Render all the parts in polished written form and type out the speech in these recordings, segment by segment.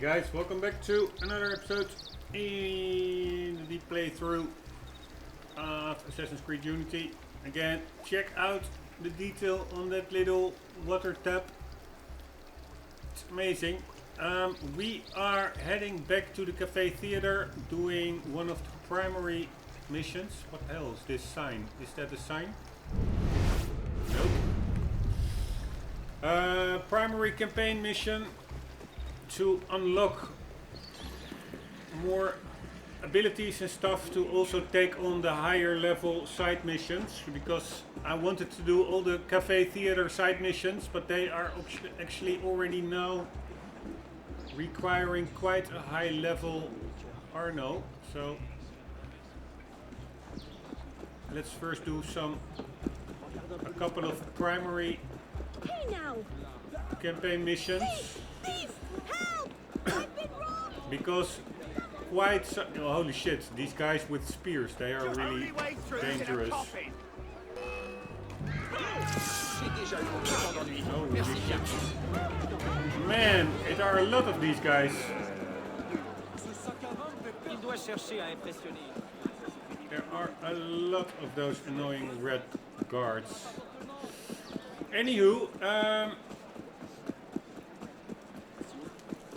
guys, welcome back to another episode in the playthrough of Assassin's Creed Unity. Again, check out the detail on that little water tap. It's amazing. We are heading back to the Cafe Theater, doing one of the primary missions. What the hell is this sign? Is that a sign? Nope. Primary campaign mission to unlock more abilities and stuff to also take on the higher level side missions, because I wanted to do all the Cafe Theater side missions, but they are actually already now requiring quite a high level Arno. So let's first do a couple of primary campaign missions. Because oh, holy shit, these guys with spears, they are really dangerous. Holy shit. Man, there are a lot of these guys. There are a lot of those annoying red guards. Anywho,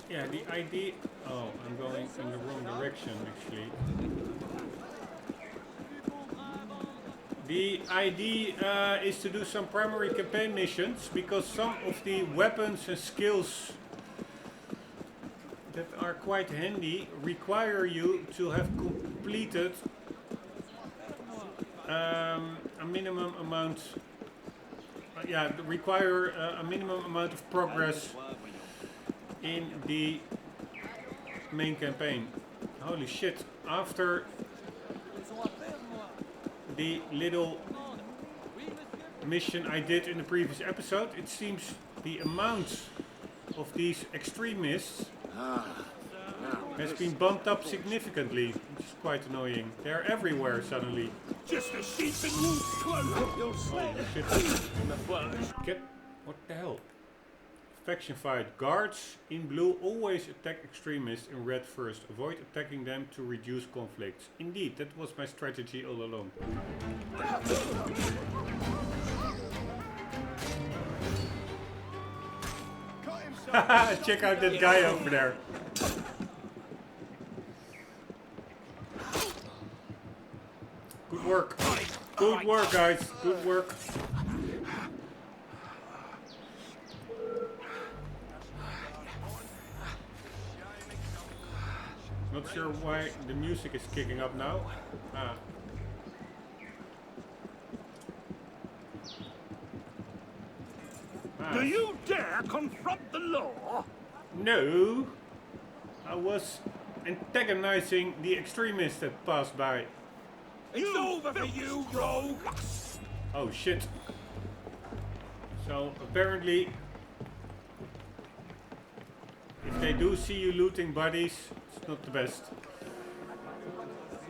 yeah, the idea... Oh, I'm going in the wrong direction, actually. The idea is to do some primary campaign missions, because some of the weapons and skills that are quite handy require you to have completed a minimum amount... require a minimum amount of progress in the main campaign. Holy shit, after the little mission I did in the previous episode, it seems the amount of these extremists has been bumped up significantly, which is quite annoying. They're everywhere suddenly. Just a sheep in wolf's clothing. Get... what the hell? Faction fight. Guards in blue always attack extremists in red first. Avoid attacking them to reduce conflicts. Indeed, that was my strategy all along. Check out that guy over there. Good work. Good work, guys. Good work. Not sure why the music is kicking up now. Do you dare confront the law? No. I was antagonizing the extremists that passed by. It's over for you, rogue! Oh shit. So apparently, if they do see you looting bodies, it's not the best.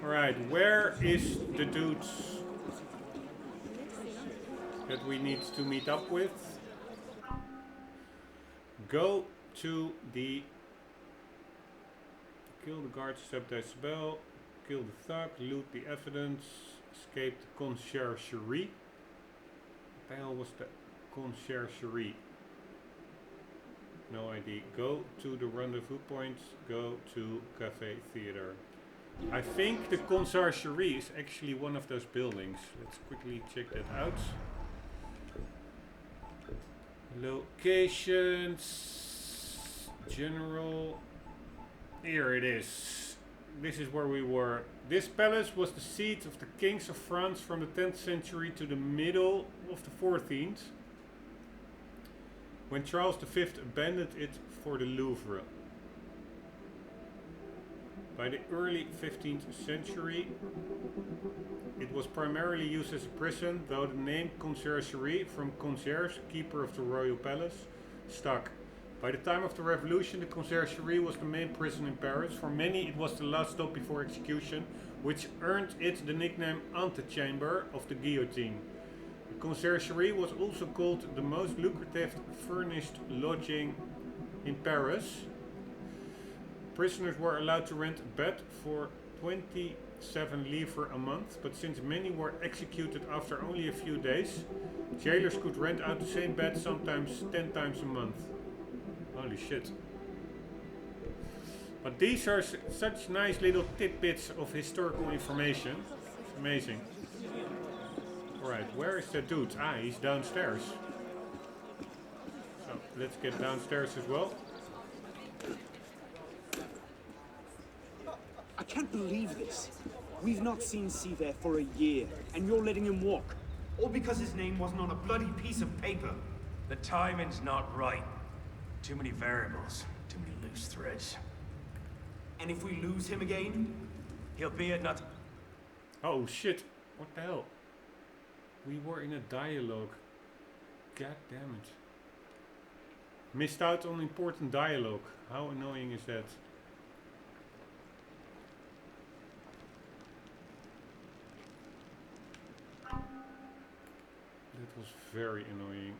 Alright, where is the dudes that we need to meet up with? Go to the... kill the guard, sabotage the bell, kill the thug, loot the evidence, escape the conciergerie. What the hell was the conciergerie? No idea. Go to the rendezvous point, go to Cafe Theater. I think the conciergerie is actually one of those buildings. Let's quickly check that out. Locations, general, here it is. This is where we were. This palace was the seat of the kings of France from the 10th century to the middle of the 14th, when Charles V abandoned it for the Louvre. By the early 15th century, it was primarily used as a prison, though the name conciergerie, from concierge, keeper of the royal palace, stuck. By the time of the revolution, the conciergerie was the main prison in Paris. For many, it was the last stop before execution, which earned it the nickname antechamber of the guillotine. The conciergerie was also called the most lucrative furnished lodging in Paris. Prisoners were allowed to rent a bed for 27 livres a month, but since many were executed after only a few days, jailers could rent out the same bed sometimes 10 times a month. Holy shit. But these are such nice little tidbits of historical information. It's amazing. Alright, where is that dude? Ah, he's downstairs. So, let's get downstairs as well. I can't believe this. We've not seen Seaver for a year, and you're letting him walk. All because his name wasn't on a bloody piece of paper. The timing's not right. Too many variables, too many loose threads. And if we lose him again? He'll be at not. Oh shit, what the hell? We were in a dialogue. God damn it. Missed out on important dialogue. How annoying is that? That was very annoying.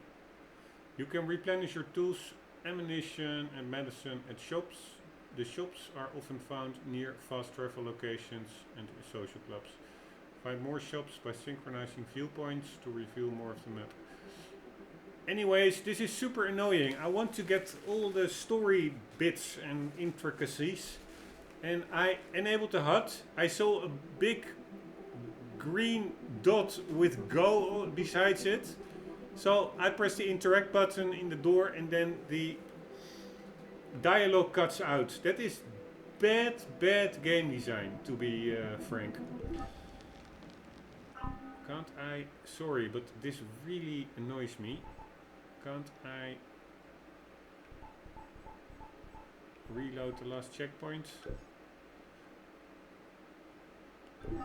You can replenish your tools, ammunition and medicine at shops. The shops are often found near fast travel locations and social clubs. Find more shops by synchronizing viewpoints to reveal more of the map. Anyways, this is super annoying. I want to get all the story bits and intricacies. And I enabled the HUD. I saw a big green dot with go besides it. So I press the interact button in the door and then the dialogue cuts out. That is bad game design, to be frank. Can't I... Sorry, but this really annoys me. Can't I reload the last checkpoint?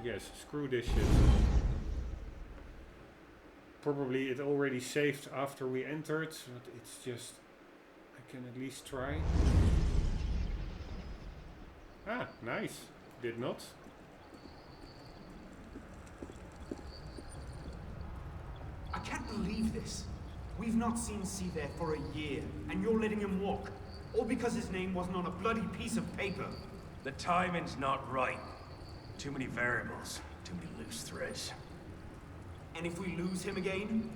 Yes, screw this shit. Probably it already saved after we entered, but it's just... I can at least try. Ah, nice. Did not. I can't believe this. We've not seen Seaver for a year, and you're letting him walk. All because his name wasn't on a bloody piece of paper. The timing's not right. Too many variables, too many loose threads. And if we lose him again?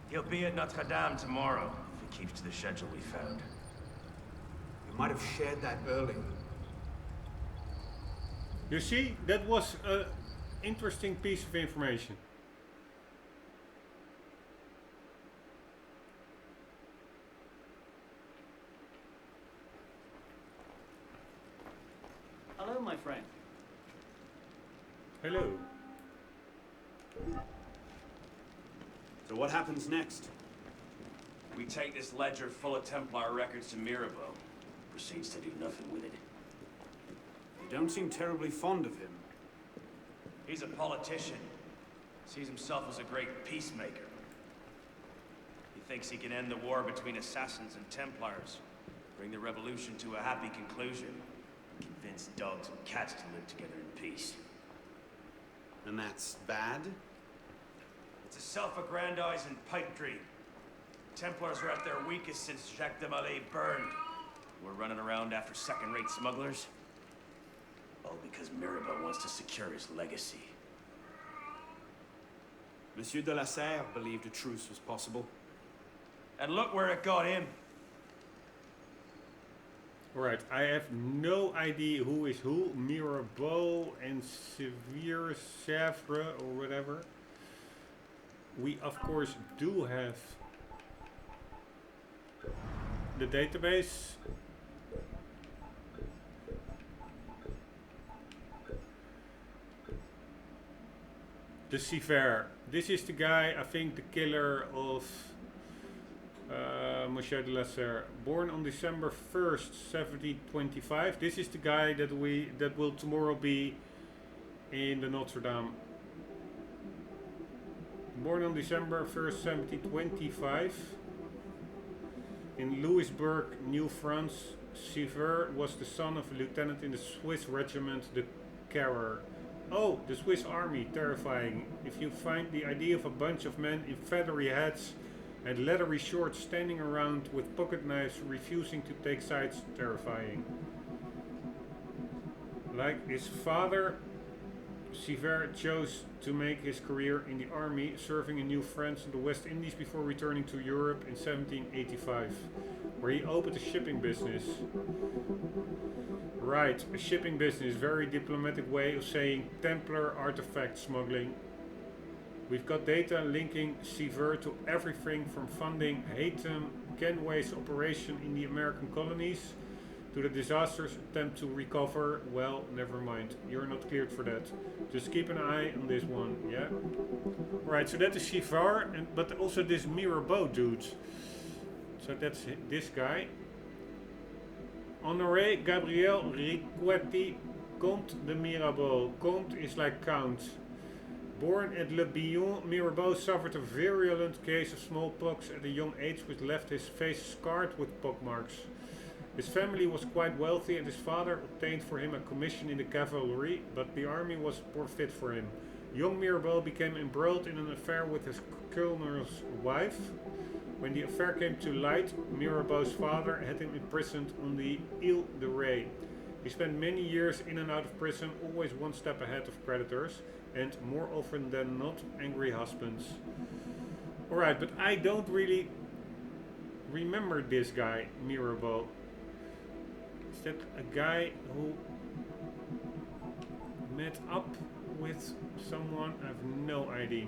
He'll be at Notre Dame tomorrow, if he keeps to the schedule we found. You might have shared that earlier. You see, that was an interesting piece of information. Hello, my friend. Hello. So what happens next? We take this ledger full of Templar records to Mirabeau. Proceeds to do nothing with it. You don't seem terribly fond of him. He's a politician. Sees himself as a great peacemaker. He thinks he can end the war between assassins and Templars. Bring the revolution to a happy conclusion. Convince dogs and cats to live together in peace. And that's bad? It's a self-aggrandizing pipe dream. Templars are at their weakest since Jacques de Molay burned. We're running around after second-rate smugglers. All because Mirabeau wants to secure his legacy. Monsieur de la Serre believed a truce was possible. And look where it got him. Alright, I have no idea who is who. Mirabeau and Severe Sèvres or whatever. We of course do have the database. The Sever. This is the guy, I think the killer of Monsieur de la Serre. Born on December 1st, 1725. This is the guy that will tomorrow be in the Notre Dame. Born on December 1st, 1725. In Louisbourg, New France, Sever was the son of a lieutenant in the Swiss regiment, the Carrer. Oh, the Swiss army, terrifying. If you find the idea of a bunch of men in feathery hats and leathery shorts standing around with pocket knives refusing to take sides, terrifying. Like his father, Sever chose to make his career in the army, serving in New France and the West Indies before returning to Europe in 1785, where he opened a shipping business. Right, a shipping business, very diplomatic way of saying Templar artifact smuggling. We've got data linking Sever to everything from funding Haytham Kenway's operation in the American colonies to the disastrous attempt to recover. Well, never mind. You're not cleared for that. Just keep an eye on this one, yeah? Right, so that is Sever, but also this Mirabeau dude. So that's this guy. Honoré Gabriel Riquetti, Comte de Mirabeau. Comte is like Count. Born at Le Billon, Mirabeau suffered a virulent case of smallpox at a young age which left his face scarred with pockmarks. His family was quite wealthy and his father obtained for him a commission in the cavalry, but the army was poor fit for him. Young Mirabeau became embroiled in an affair with his colonel's wife. When the affair came to light, Mirabeau's father had him imprisoned on the Ile de Ré. He spent many years in and out of prison, always one step ahead of creditors, and more often than not, angry husbands. Alright, but I don't really remember this guy, Mirabeau. Is that a guy who met up with someone? I have no idea.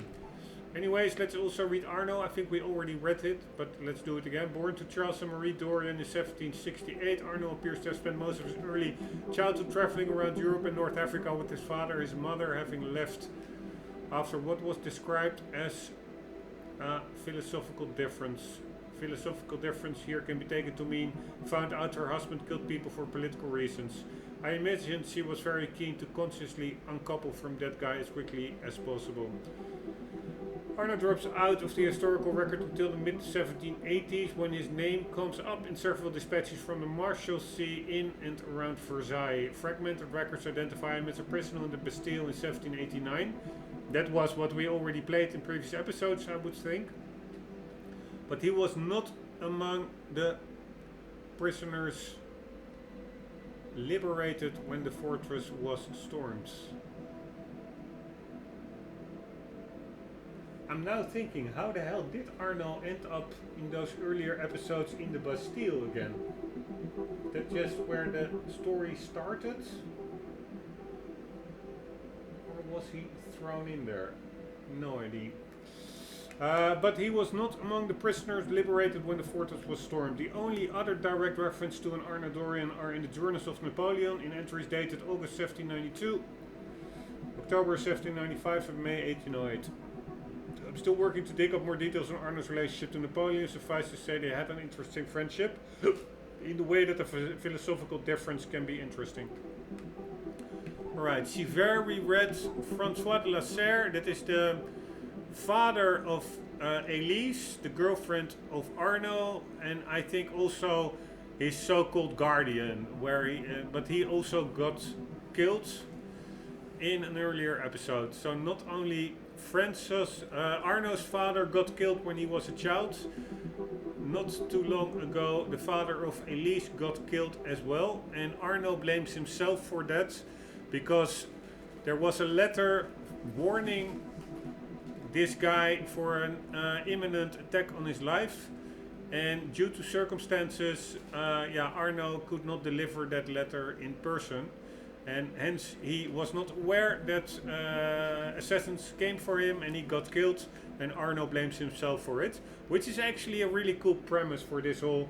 Anyways, let's also read Arno. I think we already read it, but let's do it again. Born to Charles and Marie Dorian in 1768, Arno appears to have spent most of his early childhood traveling around Europe and North Africa with his father, his mother having left after what was described as a philosophical difference. Philosophical difference here can be taken to mean found out her husband killed people for political reasons. I imagine she was very keen to consciously uncouple from that guy as quickly as possible. Arno drops out of the historical record until the mid-1780s when his name comes up in several dispatches from the Marshalsea in and around Versailles. Fragmented records identify him as a prisoner in the Bastille in 1789. That was what we already played in previous episodes, I would think. But he was not among the prisoners liberated when the fortress was stormed. I'm now thinking, how the hell did Arno end up in those earlier episodes in the Bastille again? That just where the story started? Or was he thrown in there? No idea. But he was not among the prisoners liberated when the fortress was stormed. The only other direct reference to an Arno Dorian are in the Journals of Napoleon in entries dated August 1792, October 1795 and May 1808. I'm still working to dig up more details on Arno's relationship to Napoleon. Suffice to say they had an interesting friendship in the way that a philosophical difference can be interesting. Alright, Sever, we read François de la Serre, that is the father of Elise, the girlfriend of Arno, and I think also his so-called guardian, where but he also got killed in an earlier episode. So not only Arno's father got killed when he was a child, not too long ago the father of Elise got killed as well, and Arno blames himself for that because there was a letter warning this guy for an imminent attack on his life, and due to circumstances Arno could not deliver that letter in person, and hence he was not aware that assassins came for him and he got killed, and Arno blames himself for it, which is actually a really cool premise for this whole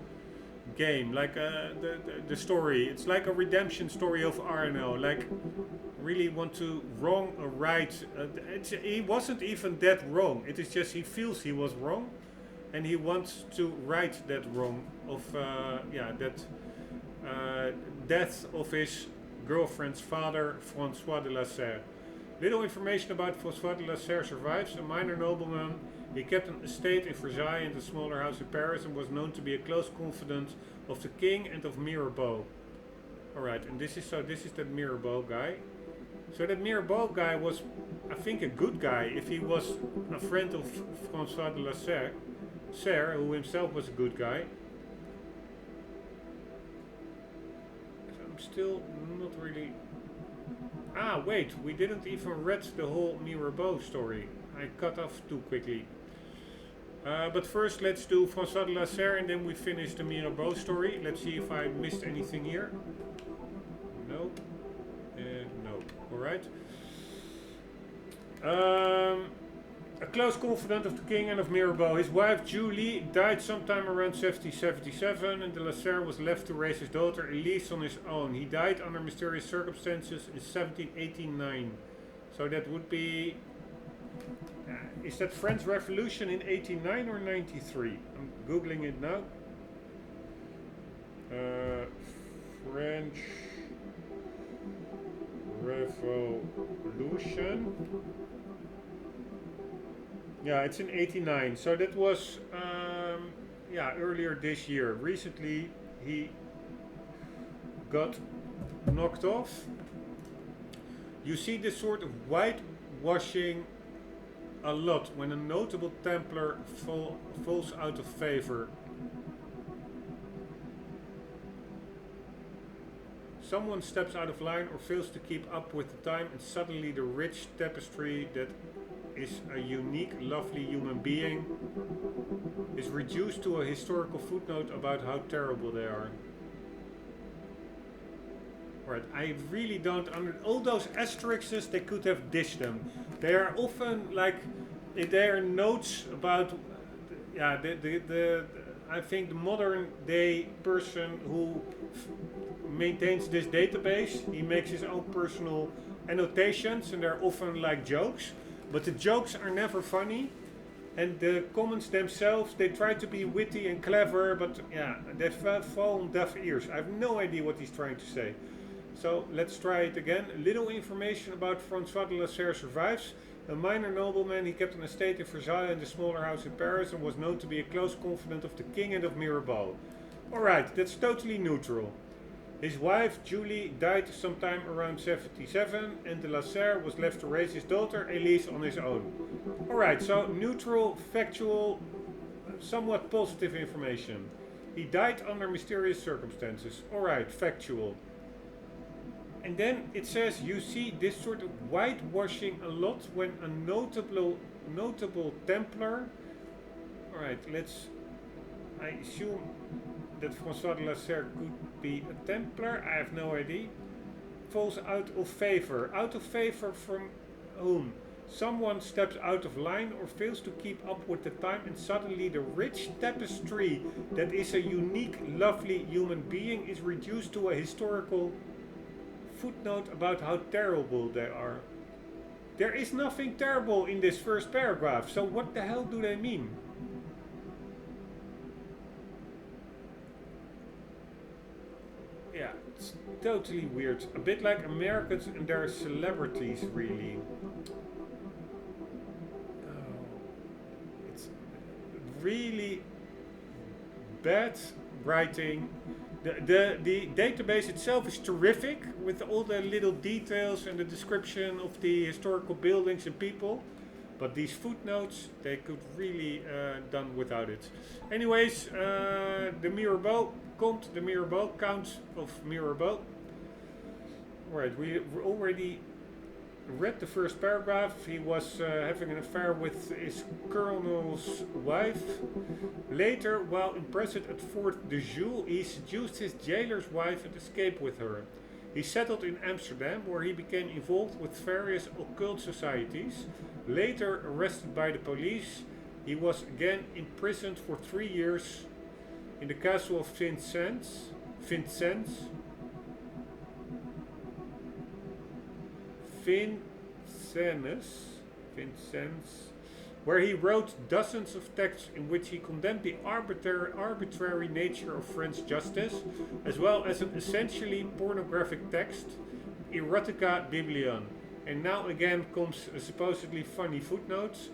game. Like the story, it's like a redemption story of Arno, like really want to wrong a right. He wasn't even that wrong, it is just he feels he was wrong and he wants to right that wrong of death of his girlfriend's father, François de la Serre. Little information about François de la Serre survives. A minor nobleman, he kept an estate in Versailles and a smaller house in Paris, and was known to be a close confidant of the king and of Mirabeau. Alright, and this is that Mirabeau guy. So that Mirabeau guy was, I think, a good guy if he was a friend of François de la Serre, who himself was a good guy. I'm still not really Ah, wait, we didn't even read the whole Mirabeau story. I cut off too quickly. But first let's do François de la Serre and then we finish the Mirabeau story. Let's see if I missed anything here. No. No. Alright. A close confidant of the king and of Mirabeau. His wife Julie died sometime around 1777 and de la Serre was left to raise his daughter Elise on his own. He died under mysterious circumstances in 1789. So that would be... is that French Revolution in 89 or 93? I'm googling it now. French Revolution. Yeah, it's in 89. So that was yeah, earlier this year. Recently he got knocked off. You see this sort of whitewashing a lot when a notable Templar falls out of favor. Someone steps out of line or fails to keep up with the time and suddenly the rich tapestry that is a unique, lovely human being is reduced to a historical footnote about how terrible they are. Right, I really don't all those asterisks, they could have dished them. They are often like, they are notes about, yeah, I think the modern day person who maintains this database, he makes his own personal annotations and they're often like jokes, but the jokes are never funny. And the comments themselves, they try to be witty and clever, but yeah, they fall on deaf ears. I have no idea what he's trying to say. So let's try it again. Little information about François de la Serre survives. A minor nobleman, he kept an estate in Versailles and a smaller house in Paris and was known to be a close confidant of the king and of Mirabeau. Alright, that's totally neutral. His wife, Julie, died sometime around 77 and de la Serre was left to raise his daughter, Elise, on his own. Alright, so neutral, factual, somewhat positive information. He died under mysterious circumstances. Alright, factual. And then it says you see this sort of whitewashing a lot when a notable Templar. Alright, I assume that François de la Serre could be a Templar, I have no idea. Falls out of favor. Out of favor from whom? Someone steps out of line or fails to keep up with the time and suddenly the rich tapestry that is a unique, lovely human being is reduced to a historical footnote about how terrible they are. There is nothing terrible in this first paragraph, so what the hell do they mean? Yeah, it's totally weird. A bit like Americans and their celebrities, really. Oh, it's really bad writing. The database itself is terrific with all the little details and the description of the historical buildings and people. But these footnotes, they could really done without it. Anyways, the Mirabeau, the Mirabeau, Count of Mirabeau. Right, we already read the first paragraph. He was having an affair with his colonel's wife. Later, while imprisoned at Fort de Joux, he seduced his jailer's wife and escaped with her. He settled in Amsterdam, where he became involved with various occult societies. Later arrested by the police, he was again imprisoned for 3 years in the castle of Vincennes, where he wrote dozens of texts in which he condemned the arbitrary nature of French justice, as well as an essentially pornographic text, Erotica Biblion. And now again comes a supposedly funny footnotes.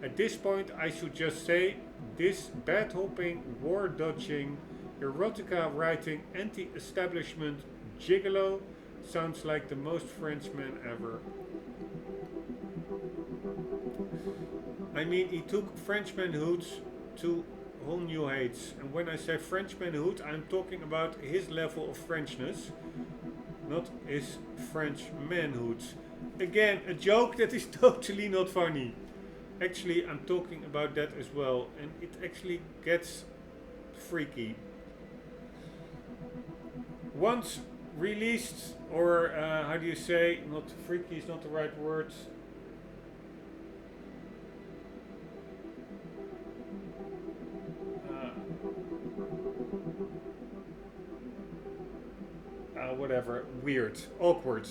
At this point I should just say, this bad-hopping, war-dodging, erotica writing, anti-establishment gigolo sounds like the most Frenchman ever. I mean, he took Frenchmanhood to whole new heights. And when I say Frenchmanhood, I'm talking about his level of Frenchness. not his French manhood. Again, a joke that is totally not funny. Actually, I'm talking about that as well, and it actually gets freaky. Once released, or how do you say, not freaky is not the right word. Whatever, weird, awkward.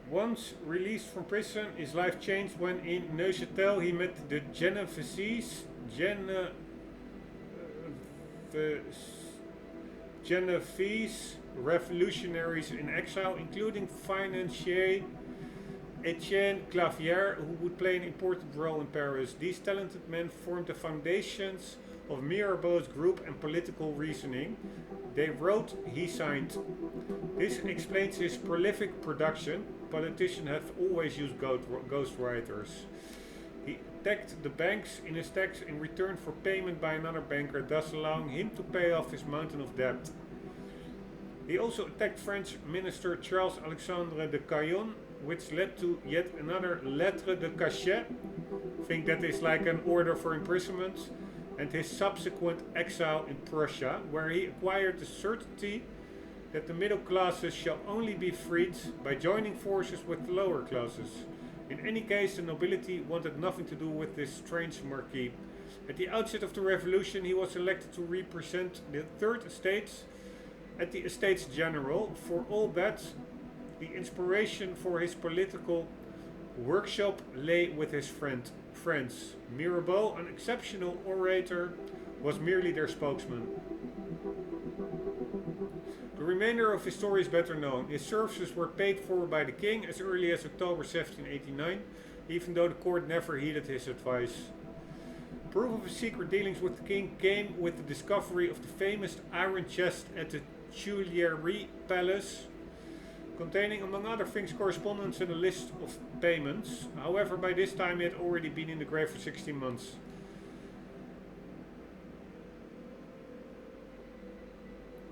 Once released from prison, his life changed when in Neuchâtel he met the Genovese revolutionaries in exile, including financier Etienne Clavière, who would play an important role in Paris. These talented men formed the foundations of Mirabeau's group and political reasoning. They wrote, he signed. This explains his prolific production. Politicians have always used ghostwriters. He attacked the banks in his tax in return for payment by another banker, thus allowing him to pay off his mountain of debt. He also attacked French minister Charles Alexandre de Caillon, which led to yet another lettre de cachet. I think that is like an order for imprisonment, and his subsequent exile in Prussia, where he acquired the certainty that the middle classes shall only be freed by joining forces with the lower classes. In any case, the nobility wanted nothing to do with this strange marquis. At the outset of the revolution, he was elected to represent the Third Estates at the Estates General. For all that, the inspiration for his political workshop lay with his friends. Mirabeau, an exceptional orator, was merely their spokesman. The remainder of his story is better known. His services were paid for by the king as early as October 1789, even though the court never heeded his advice. Proof of his secret dealings with the king came with the discovery of the famous iron chest at the Tuileries Palace, containing, among other things, correspondence and a list of payments. However, by this time he had already been in the grave for 16 months.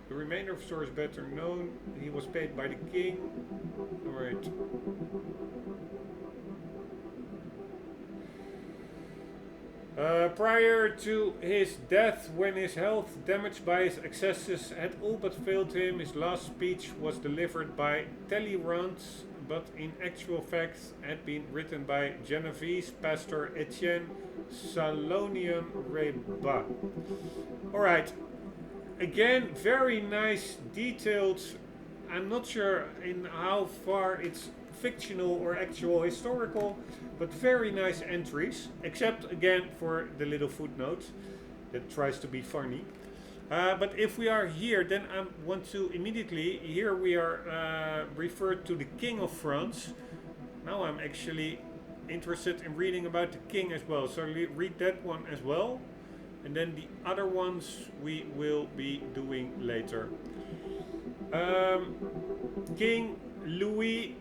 The remainder of the story is better known. He was paid by the king. Alright. Prior to his death, when his health, damaged by his excesses, had all but failed him, his last speech was delivered by Talleyrand, but in actual fact had been written by Genovese pastor Etienne Salonian Rombbb. Alright, again, very nice, detailed. I'm not sure in how far it's fictional or actual historical, but very nice entries, except again for the little footnote that tries to be funny. But if we are here, then I want to immediately, here we are referred to the King of France. Now I'm actually interested in reading about the king as well, so read that one as well, and then the other ones we will be doing later. King Louis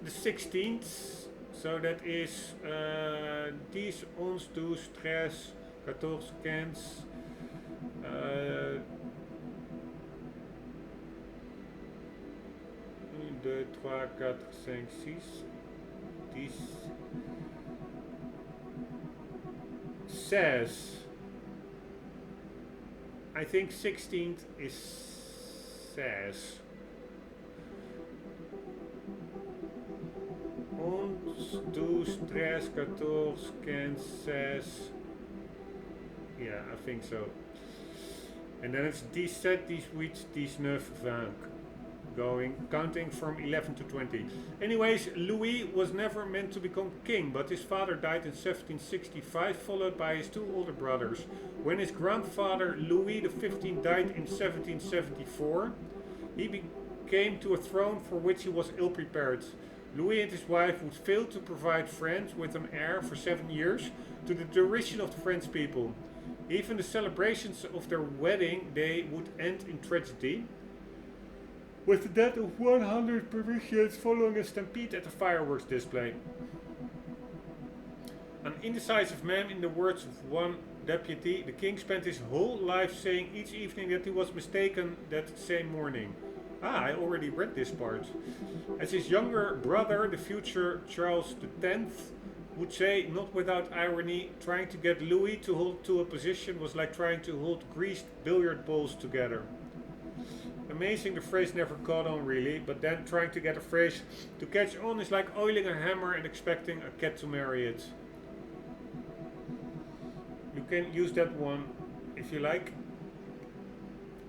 the 16th, so that is 10, 11, 12, 13, 14, 15, 1, 2, 3, 4, 5, 6, 10, 16. I think 16th is 16. 1, 2, 3, 14, 15, 16. Yeah, I think so. And then it's 17, 18, 19, 20. Counting from 11 to 20. Anyways, Louis was never meant to become king, but his father died in 1765, followed by his two older brothers. When his grandfather Louis XV died in 1774, he came to a throne for which he was ill prepared. Louis and his wife would fail to provide France with an heir for 7 years, to the derision of the French people. Even the celebrations of their wedding day would end in tragedy, with the death of 100 Parisians following a stampede at a fireworks display. An indecisive man, in the words of one deputy, the king spent his whole life saying each evening that he was mistaken that same morning. Ah, I already read this part. As his younger brother, the future Charles X, would say, not without irony, trying to get Louis to hold to a position was like trying to hold greased billiard balls together. Amazing the phrase never caught on really, but then trying to get a phrase to catch on is like oiling a hammer and expecting a cat to marry it. You can use that one if you like.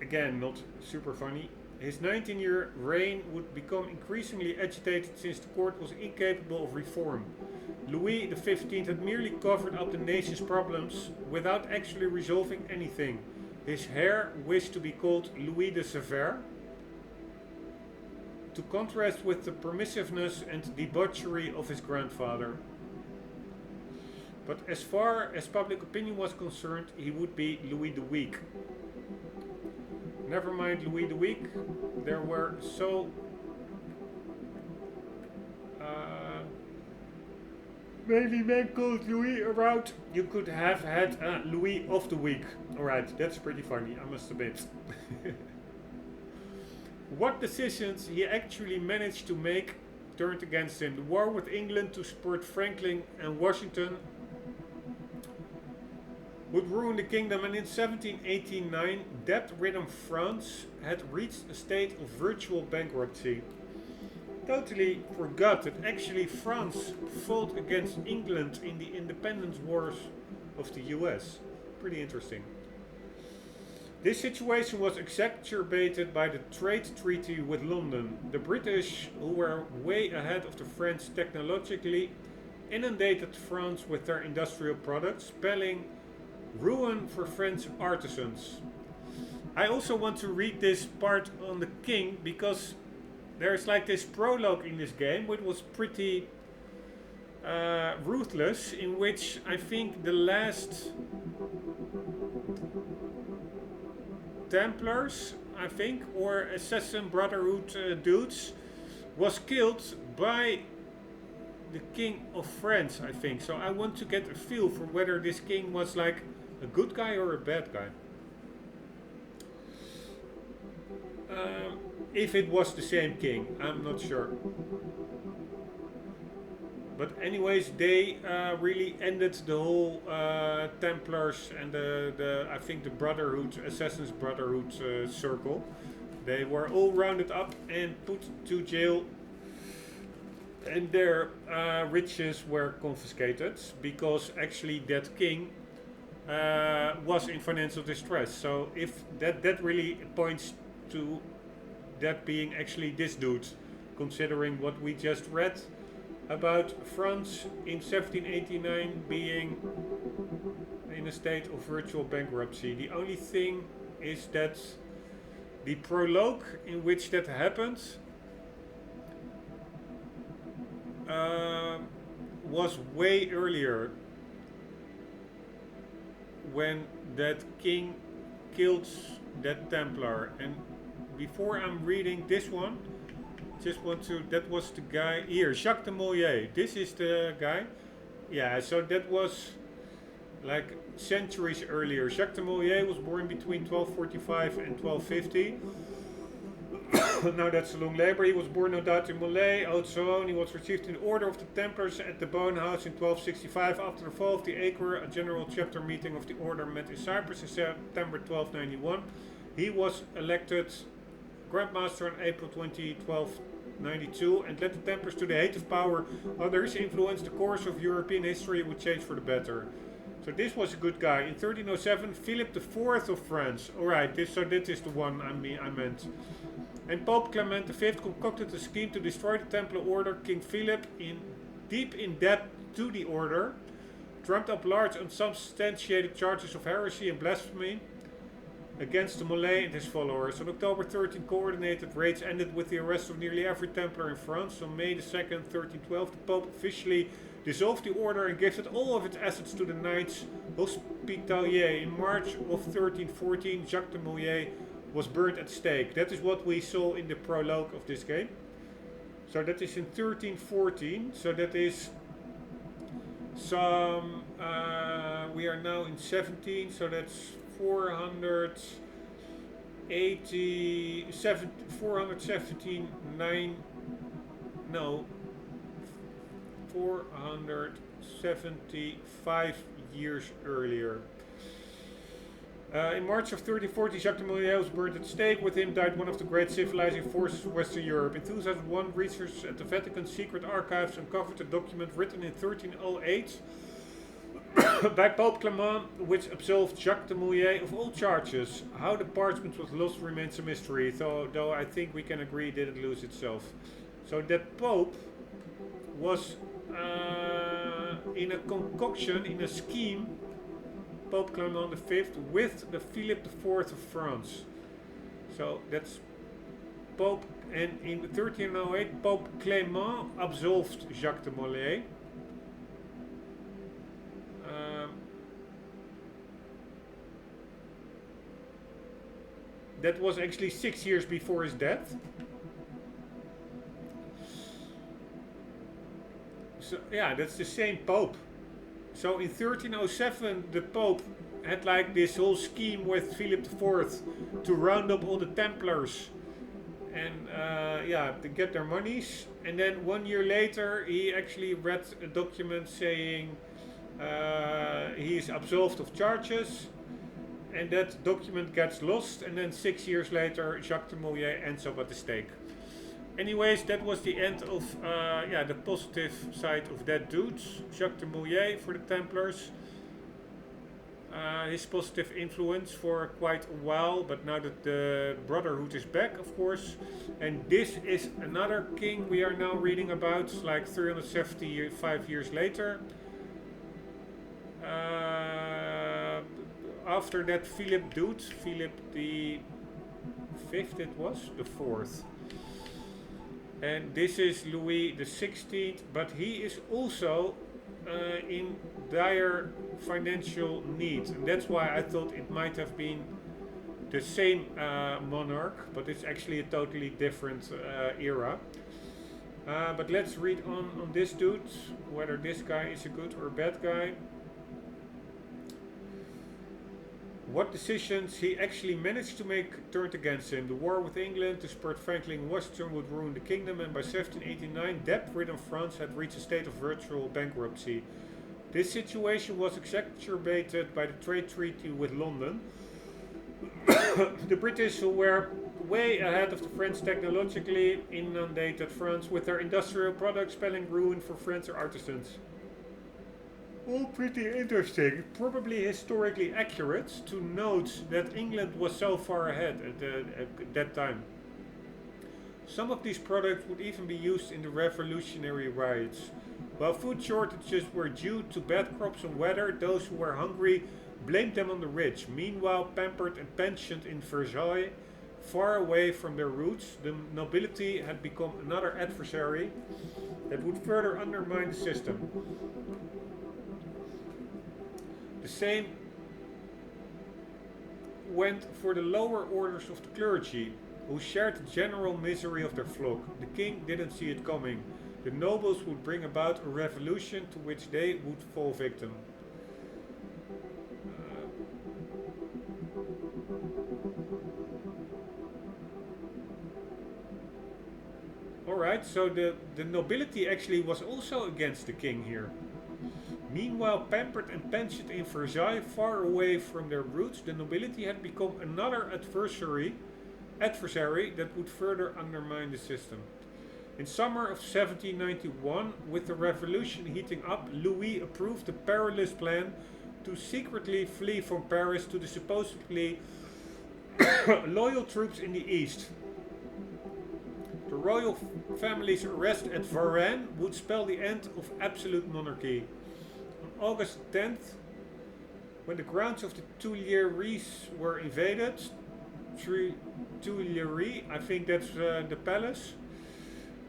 Again, not super funny. His 19-year reign would become increasingly agitated since the court was incapable of reform. Louis XV had merely covered up the nation's problems without actually resolving anything. His heir wished to be called Louis the Severe, to contrast with the permissiveness and debauchery of his grandfather. But as far as public opinion was concerned, he would be Louis the Weak. Never mind Louis the Weak, there were so many men called Louis around, you could have had Louis of the Week. Alright, that's pretty funny, I must admit. What decisions he actually managed to make turned against him. The war with England to support Franklin and Washington would ruin the kingdom, and in 1789 debt-ridden France had reached a state of virtual bankruptcy. Totally forgot that actually France fought against England in the independence wars of the US. Pretty interesting. This situation was exacerbated by the trade treaty with London. The British, who were way ahead of the French technologically, inundated France with their industrial products, spelling ruin for French artisans. I also want to read this part on the king because there's like this prologue in this game which was pretty ruthless, in which I think the last Templars, I think, or Assassin Brotherhood dudes was killed by the King of France, I think. So I want to get a feel for whether this king was like a good guy or a bad guy. If it was the same king, I'm not sure. But anyways, they really ended the whole Templars and the I think the Brotherhood, Assassin's Brotherhood circle. They were all rounded up and put to jail, and their riches were confiscated because actually that king was in financial distress. So if that really points to that being actually this dude, considering what we just read about France in 1789 being in a state of virtual bankruptcy. The only thing is that the prologue in which that happened was way earlier, when that king killed that Templar. And before I'm reading this one, just want to, that was the guy here, Jacques de Molay. This is the guy. Yeah, so that was like centuries earlier. Jacques de Molay was born between 1245 and 1250. Now that's a long labor. He was born no doubt in Molay, Haute-Saône. He was received in the Order of the Templars at the Bone House in 1265. After the fall of the Acre, a general chapter meeting of the order met in Cyprus in September 1291. He was elected Grand Master on April 20, 1292, and led the Templars to the height of power. Under his influence, the course of European history would change for the better. So this was a good guy. In 1307, Philip IV of France. Alright, so this is the one I meant. And Pope Clement V concocted a scheme to destroy the Templar order. King Philip, deep in debt to the order, trumped up large unsubstantiated charges of heresy and blasphemy against the Molay and his followers. On October 13, coordinated raids ended with the arrest of nearly every Templar in France. On May 2, 1312, the Pope officially dissolved the order and gifted all of its assets to the Knights Hospitaliers. In March of 1314, Jacques de Molay was burned at the stake. That is what we saw in the prologue of this game. So that is in 1314. So that is some... we are now in 17, so that's 400... 475 years earlier. In March of 1340, Jacques de Molay was burned at stake. With him died one of the great civilizing forces of Western Europe. In 2001, researchers at the Vatican Secret Archives uncovered a document written in 1308 by Pope Clement, which absolved Jacques de Molay of all charges. How the parchment was lost remains a mystery, though I think we can agree it didn't lose itself. So that Pope was in a concoction, in a scheme, Pope Clement V, with the Philip IV of France. So that's Pope, and in 1308, Pope Clement absolved Jacques de Molay. That was actually 6 years before his death. So yeah, that's the same Pope. So in 1307, the Pope had like this whole scheme with Philip IV to round up all the Templars and to get their monies. And then 1 year later, he actually read a document saying he is absolved of charges. And that document gets lost, and then 6 years later, Jacques de Molay ends up at the stake. Anyways, that was the end of the positive side of that dude, Jacques de Molay for the Templars. His positive influence for quite a while, but now that the Brotherhood is back, of course. And this is another king we are now reading about, like 375 years later. After that Philip dude, Philip the Fifth, it was the fourth. And this is Louis the 16th, but he is also in dire financial need. And that's why I thought it might have been the same monarch, but it's actually a totally different era. But let's read on this dude, whether this guy is a good or a bad guy. What decisions he actually managed to make turned against him. The war with England to support Franklin Washington would ruin the kingdom, and by 1789 debt-ridden France had reached a state of virtual bankruptcy. This situation was exacerbated by the trade treaty with London. The British, who were way ahead of the French technologically, inundated France with their industrial products, spelling ruin for French artisans. All pretty interesting, probably historically accurate to note that England was so far ahead at that time. Some of these products would even be used in the revolutionary riots. While food shortages were due to bad crops and weather, those who were hungry blamed them on the rich. Meanwhile, pampered and pensioned in Versailles, far away from their roots, the nobility had become another adversary that would further undermine the system. The same went for the lower orders of the clergy, who shared the general misery of their flock. The king didn't see it coming. The nobles would bring about a revolution to which they would fall victim. Alright, so the nobility actually was also against the king here. Meanwhile, pampered and pensioned in Versailles, far away from their roots, the nobility had become another adversary that would further undermine the system. In summer of 1791, with the revolution heating up, Louis approved the perilous plan to secretly flee from Paris to the supposedly loyal troops in the east. The royal family's arrest at Varennes would spell the end of absolute monarchy. On August 10th, when the grounds of the Tuileries were invaded, Tuileries, I think that's the palace,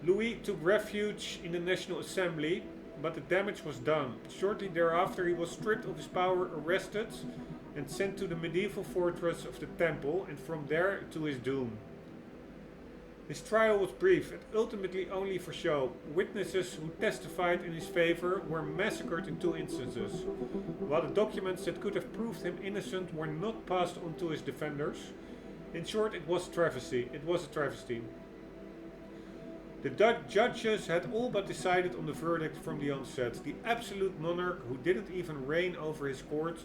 Louis took refuge in the National Assembly, but the damage was done. Shortly thereafter, he was stripped of his power, arrested, and sent to the medieval fortress of the Temple, and from there to his doom. His trial was brief and ultimately only for show. Witnesses who testified in his favor were massacred in 2 instances, while the documents that could have proved him innocent were not passed on to his defenders. In short, it was a travesty. It was a travesty. The judges had all but decided on the verdict from the onset. The absolute monarch, who didn't even reign over his court,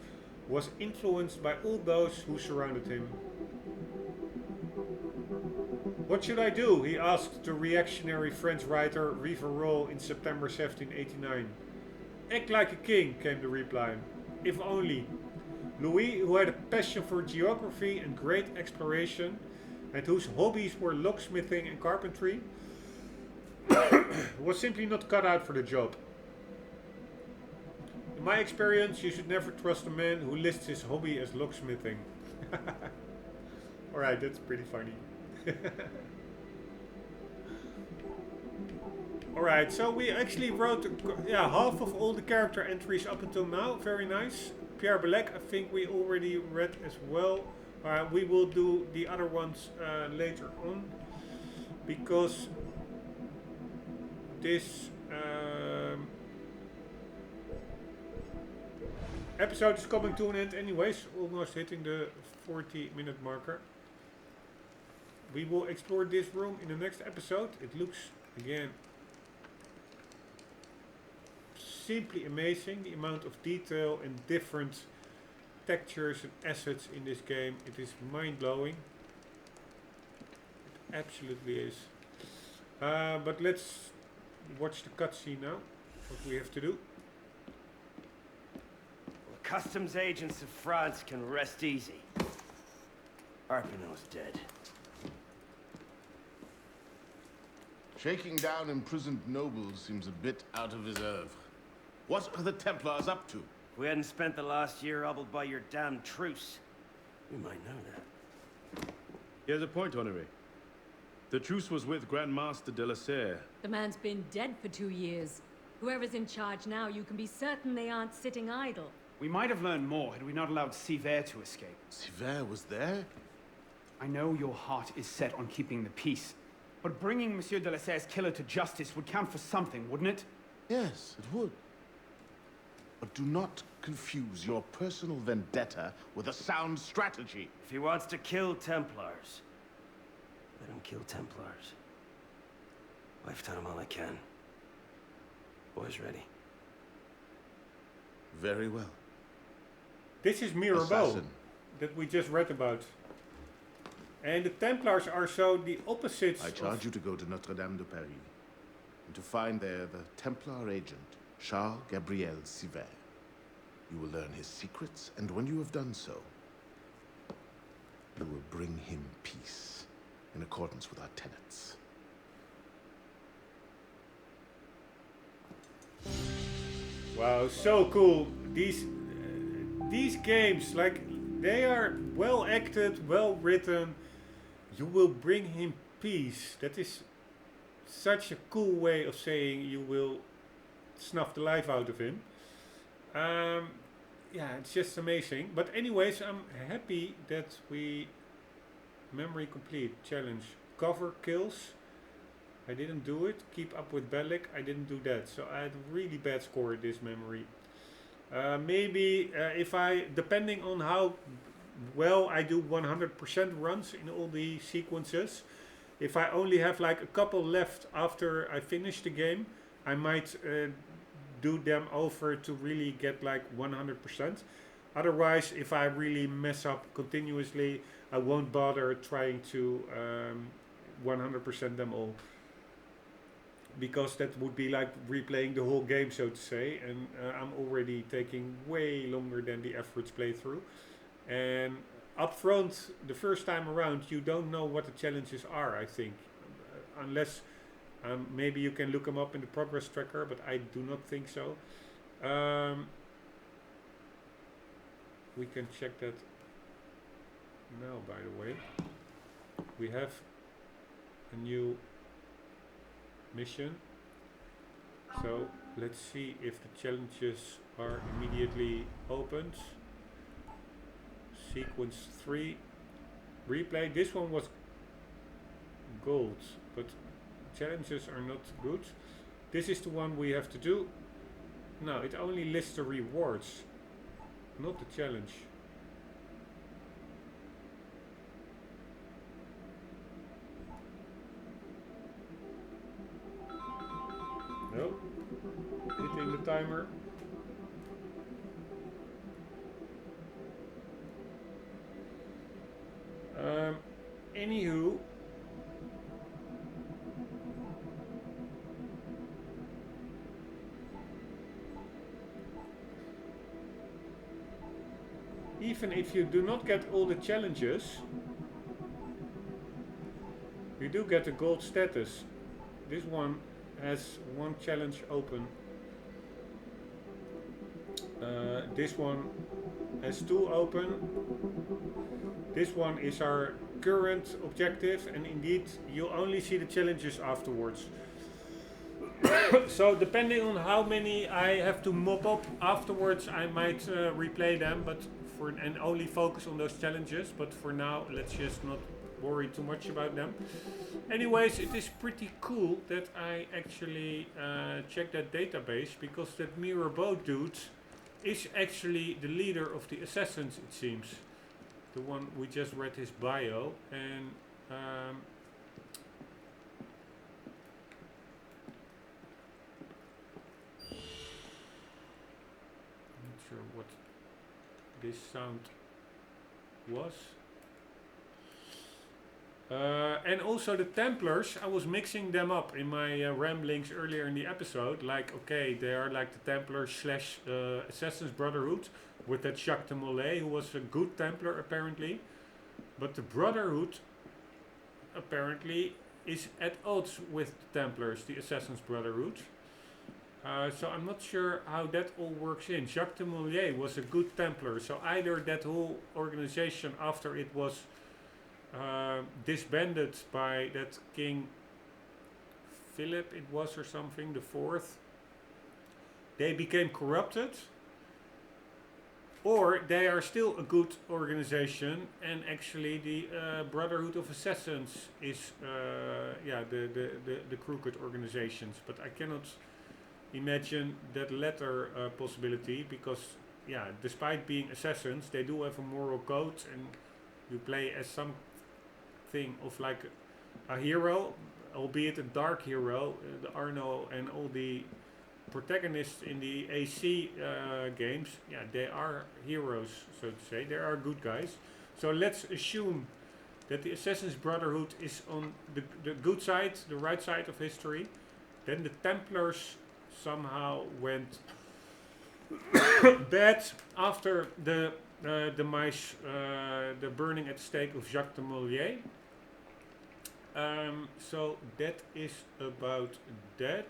was influenced by all those who surrounded him. What should I do? He asked the reactionary French writer Rivarol in September 1789. Act like a king, came the reply. If only. Louis, who had a passion for geography and great exploration, and whose hobbies were locksmithing and carpentry, was simply not cut out for the job. In my experience, you should never trust a man who lists his hobby as locksmithing. Alright, that's pretty funny. Alright, so we actually wrote half of all the character entries up until now. Very nice. Pierre Belec, I think we already read as well. We will do the other ones later on, because this episode is coming to an end anyways, almost hitting the 40-minute marker. We will explore this room in the next episode. It looks, again, simply amazing, the amount of detail and different textures and assets in this game. It is mind-blowing. It absolutely is. But let's watch the cutscene now, what we have to do. The customs agents of France can rest easy. Arpinot's dead. Shaking down imprisoned nobles seems a bit out of his oeuvre. What are the Templars up to? If we hadn't spent the last year hobbled by your damn truce, we might know that. He has a point, Honoré. The truce was with Grand Master de la Serre. The man's been dead for 2 years. Whoever's in charge now, you can be certain they aren't sitting idle. We might have learned more had we not allowed Sivert to escape. Sivert was there? I know your heart is set on keeping the peace, but bringing Monsieur de la Serre's killer to justice would count for something, wouldn't it? Yes, it would. But do not confuse your personal vendetta with a sound strategy. If he wants to kill Templars, let him kill Templars. I've done him all I can. Boys ready. Very well. This is Mirabeau that we just read about. And the Templars are so the opposites. I charge you to go to Notre Dame de Paris and to find there the Templar agent, Charles Gabriel Sivert. You will learn his secrets, and when you have done so, you will bring him peace in accordance with our tenets. Wow, so cool. These games, like, they are well acted, well written. You will bring him peace. That is such a cool way of saying you will snuff the life out of him. Yeah, it's just amazing. But anyways, I'm happy that we memory complete challenge. Cover kills. I didn't do it. Keep up with Bellic. I didn't do that. So I had a really bad score at this memory. Maybe if I, depending on how well I do 100% runs in all the sequences, if I only have like a couple left after I finish the game, I might do them over to really get like 100%. Otherwise, if I really mess up continuously, I won't bother trying to 100% them all, because that would be like replaying the whole game, so to say, and I'm already taking way longer than the average playthrough. And up front, the first time around, you don't know what the challenges are, I think, unless maybe you can look them up in the progress tracker, but I do not think so. We can check that now, by the way. We have a new mission. So let's see if the challenges are immediately opened. Sequence 3. Replay. This one was gold, but challenges are not good. This is the one we have to do. No, it only lists the rewards, not the challenge. No. Hitting the timer. Anywho. Even if you do not get all the challenges, you do get the gold status. This one has one challenge open. This one has two open. This one is our current objective, and indeed you only see the challenges afterwards. So depending on how many I have to mop up afterwards, I might replay them, but and only focus on those challenges. But for now, let's just not worry too much about them. Anyways, it is pretty cool that I actually checked that database, because that Mirabeau dude is actually the leader of the assassins, it seems. The one we just read his bio, and not sure what this sound was. And also the Templars, I was mixing them up in my ramblings earlier in the episode. Like, okay, they are like the Templars slash Assassin's Brotherhood, with that Jacques de Molay, who was a good Templar apparently. But the Brotherhood apparently is at odds with the Templars, the Assassin's Brotherhood. So I'm not sure how that all works in. Jacques de Molay was a good Templar, so either that whole organization, after it was disbanded by that King Philip, it was, or something, the fourth, they became corrupted, or they are still a good organization, and actually the Brotherhood of Assassins is the crooked organizations. But I cannot imagine that latter possibility, because despite being assassins, they do have a moral code, and you play as something of like a hero, albeit a dark hero. The Arno and all the protagonists in the AC games, they are heroes, so to say. They are good guys. So let's assume that the Assassin's Brotherhood is on the good side, the right side of history. Then the Templars somehow went bad after the demise, the burning at the stake of Jacques de Molay. So that is about that.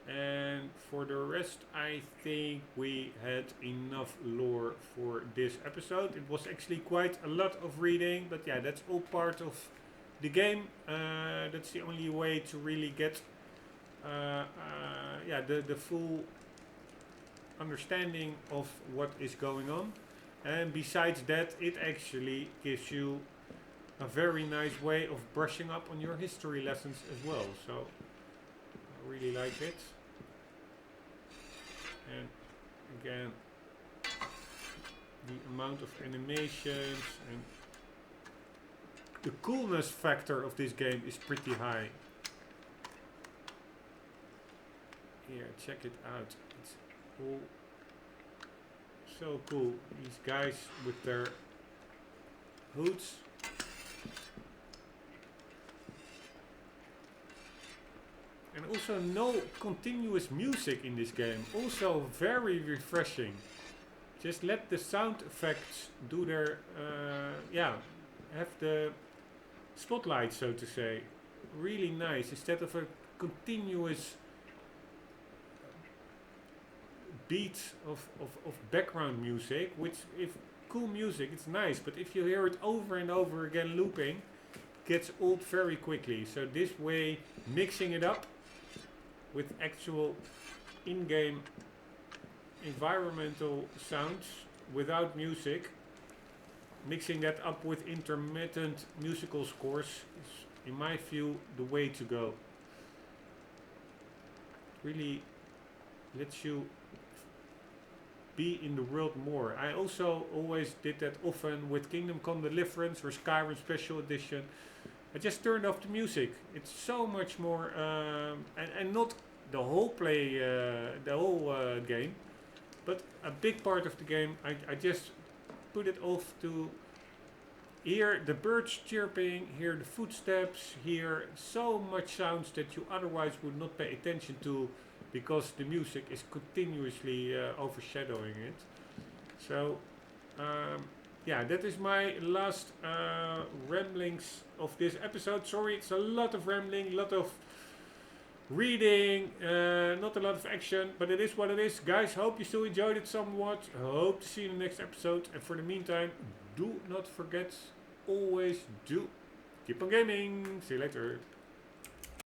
And for the rest, I think we had enough lore for this episode. It was actually quite a lot of reading, but that's all part of the game. That's the only way to really get the full understanding of what is going on. And besides that, it actually gives you a very nice way of brushing up on your history lessons as well. So I really like it. And again, the amount of animations and the coolness factor of this game is pretty high. Here, check it out. It's all so cool. These guys with their hoods. And also no continuous music in this game. Also very refreshing. Just let the sound effects do their, have the spotlight, so to say. Really nice. Instead of a continuous beat of background music, which, if cool music, it's nice. But if you hear it over and over again looping, it gets old very quickly. So this way, mixing it up with actual in-game environmental sounds without music, mixing that up with intermittent musical scores is, in my view, the way to go. Really lets you be in the world more. I also always did that often with Kingdom Come Deliverance or Skyrim Special Edition. I just turned off the music. It's so much more, and not the whole game, but a big part of the game I just put it off to hear the birds chirping, hear the footsteps, hear so much sounds that you otherwise would not pay attention to because the music is continuously overshadowing it. So yeah, that is my last ramblings of this episode. Sorry, it's a lot of rambling, a lot of reading, not a lot of action, but it is what it is. Guys, hope you still enjoyed it somewhat. I hope to see you in the next episode. And for the meantime, do not forget, always do keep on gaming. See you later.